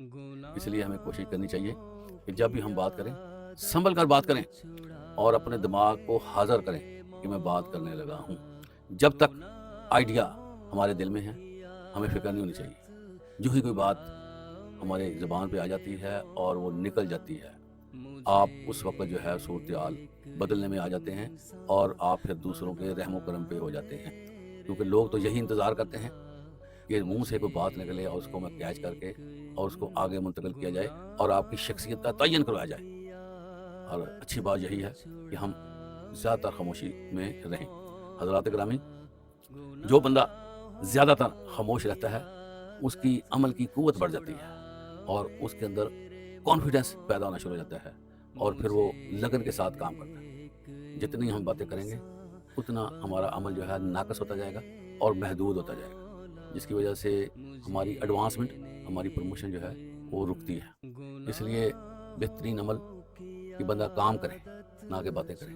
اس لیے ہمیں کوشش کرنی چاہیے کہ جب بھی ہم بات کریں سنبھل کر بات کریں اور اپنے دماغ کو حاضر کریں کہ میں بات کرنے لگا ہوں. جب تک آئیڈیا ہمارے دل میں ہے ہمیں فکر نہیں ہونی چاہیے. جو ہی کوئی بات ہمارے زبان پہ آ جاتی ہے اور وہ نکل جاتی ہے, آپ اس وقت جو ہے صورتحال بدلنے میں آ جاتے ہیں اور آپ پھر دوسروں کے رحم و کرم پہ ہو جاتے ہیں. کیونکہ لوگ تو یہی انتظار کرتے ہیں کہ منہ سے کوئی بات نکلے اور اس کو میں کیچ کر کے اور اس کو آگے منتقل کیا جائے اور آپ کی شخصیت کا تعین کروایا جائے. اور اچھی بات یہی ہے کہ ہم زیادہ تر خاموشی میں رہیں. حضرات گرامی, جو بندہ زیادہ تر خاموش رہتا ہے اس کی عمل کی قوت بڑھ جاتی ہے اور اس کے اندر کانفیڈنس پیدا ہونا شروع ہو جاتا ہے اور پھر وہ لگن کے ساتھ کام کرتا ہے. جتنی ہم باتیں کریں گے اتنا ہمارا عمل جو ہے ناقص ہوتا جائے گا اور محدود ہوتا جائے گا, جس کی وجہ سے ہماری ایڈوانسمنٹ, ہماری پروموشن جو ہے وہ رکتی ہے. اس لیے بہترین عمل کہ بندہ کام کرے نہ کہ باتیں کرے.